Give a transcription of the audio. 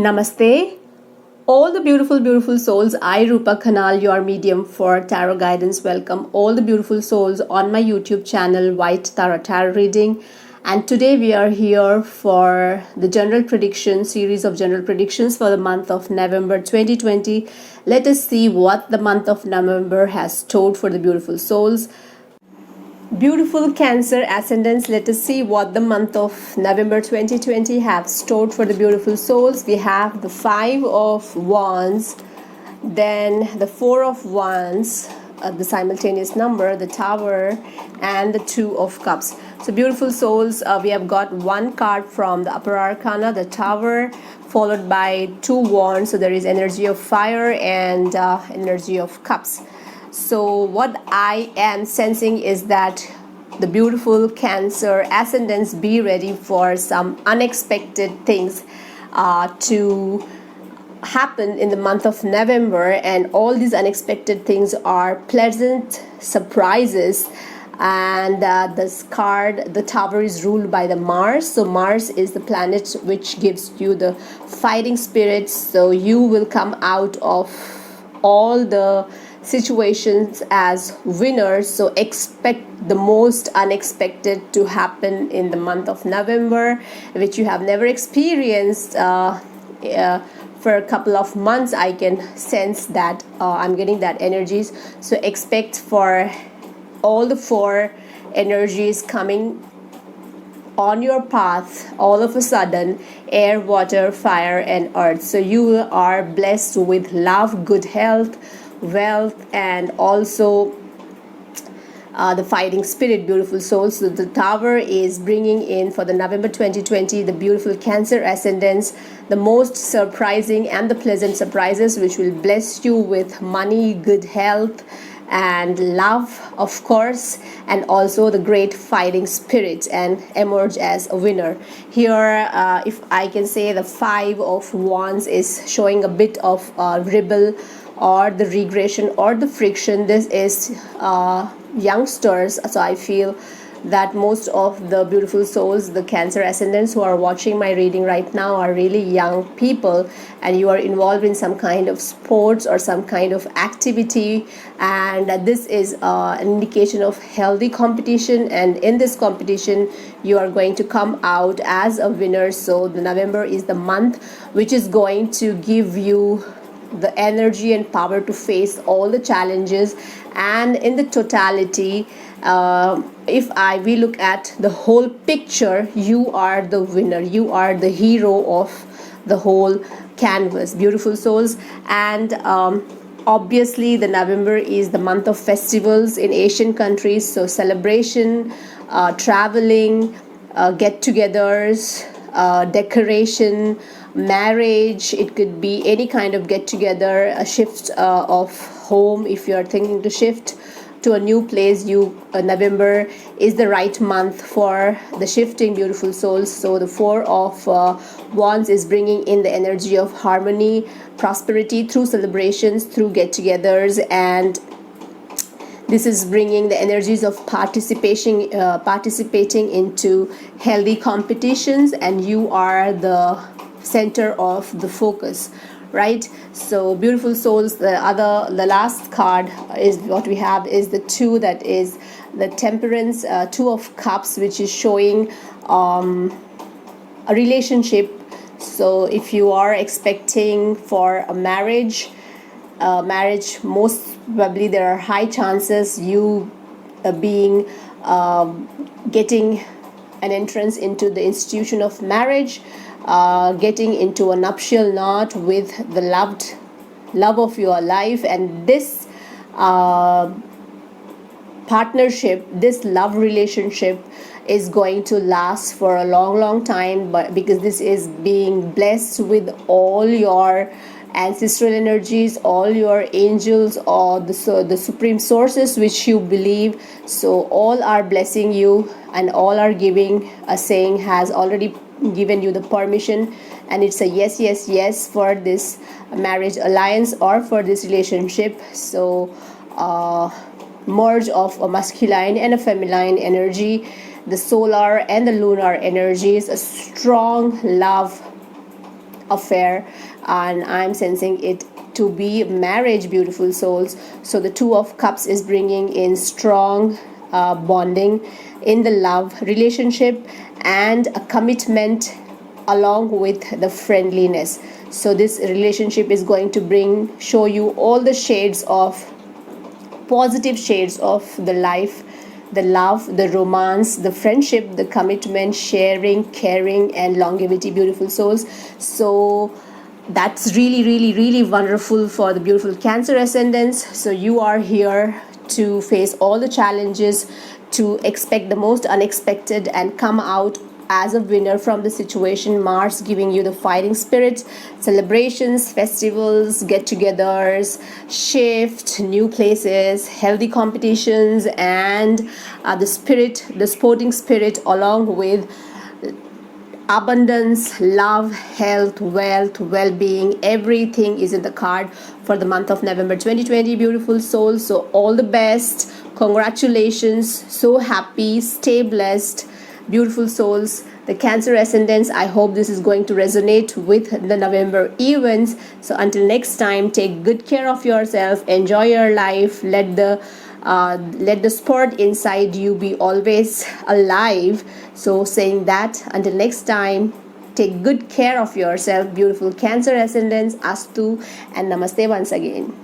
Namaste. All the beautiful, beautiful souls. I, Rupa Khanal, your medium for tarot guidance. Welcome all the beautiful souls on my YouTube channel, White Tarot Reading. And today we are here for the general prediction series of general predictions for the month of November 2020. Let us see what the month of November has stored for the beautiful souls. Beautiful Cancer ascendants, let us see what the month of November 2020 have stored for the beautiful souls. We have the Five of Wands, then the Four of Wands, the simultaneous number, the Tower, and the Two of Cups. So beautiful souls, we have got one card from the Upper Arcana, the Tower, followed by two Wands. So there is energy of fire and energy of cups. So what I am sensing is that the beautiful Cancer ascendants, be ready for some unexpected things to happen in the month of November, and all these unexpected things are pleasant surprises. And this card, the Tower, is ruled by the Mars. So Mars is the planet which gives you the fighting spirit. So you will come out of all the situations as winners. So expect the most unexpected to happen in the month of November, which you have never experienced for a couple of months. I can sense that I'm getting that energies. So expect for all the four energies coming on your path all of a sudden: air, water, fire, and earth. So you are blessed with love, good health, wealth, and also the fighting spirit, beautiful souls. So the Tower is bringing in for the November 2020 the beautiful Cancer ascendants, the most surprising and the pleasant surprises which will bless you with money, good health, and love, of course, and also the great fighting spirit, and emerge as a winner. Here, if I can say, the Five of Wands is showing a bit of rebel or the regression or the friction. This is youngsters. So I feel that most of the beautiful souls, the Cancer ascendants who are watching my reading right now, are really young people, and you are involved in some kind of sports or some kind of activity, and this is an indication of healthy competition, and in this competition you are going to come out as a winner. So the November is the month which is going to give you the energy and power to face all the challenges, and in the totality, if we look at the whole picture, you are the winner, you are the hero of the whole canvas, beautiful souls. And obviously the November is the month of festivals in Asian countries, so celebration, traveling, get-togethers, decoration, marriage. It could be any kind of get together, a shift of home. If you are thinking to shift to a new place, November is the right month for the shifting, beautiful souls. So the Four of Wands is bringing in the energy of harmony, prosperity through celebrations, through get-togethers, and this is bringing the energies of participating into healthy competitions, and you are the center of the focus, right? So beautiful souls, the last card is what we have is the Two, that is the Temperance, Two of Cups, which is showing a relationship. So if you are expecting for a marriage, most probably there are high chances you getting an entrance into the institution of marriage, getting into a nuptial knot with the love of your life. And this partnership, this love relationship is going to last for a long time, but because this is being blessed with all your ancestral energies, all your angels, or the supreme sources which you believe. So all are blessing you, and all are giving a saying has already given you the permission, and it's a yes for this marriage alliance or for this relationship. So merge of a masculine and a feminine energy, the solar and the lunar energies, a strong love affair, and I'm sensing it to be marriage, beautiful souls. So the Two of Cups is bringing in strong bonding in the love relationship and a commitment along with the friendliness. So this relationship is going to show you all the shades of positive shades of the life, the love, the romance, the friendship, the commitment, sharing, caring, and longevity, beautiful souls. So that's really, really, really wonderful for the beautiful Cancer ascendants. So you are here to face all the challenges, to expect the most unexpected and come out as a winner from the situation. Mars giving you the fighting spirit, celebrations, festivals, get-togethers, shift, new places, healthy competitions, and the sporting spirit, along with abundance, love, health, wealth, well-being. Everything is in the card for the month of November 2020, beautiful souls. So all the best, congratulations, so happy, stay blessed, beautiful souls. The Cancer ascendants, I hope this is going to resonate with the November events. So until next time, take good care of yourself, enjoy your life, let the sport inside you be always alive. So saying that, until next time, take good care of yourself, beautiful Cancer ascendants. Astu and namaste once again.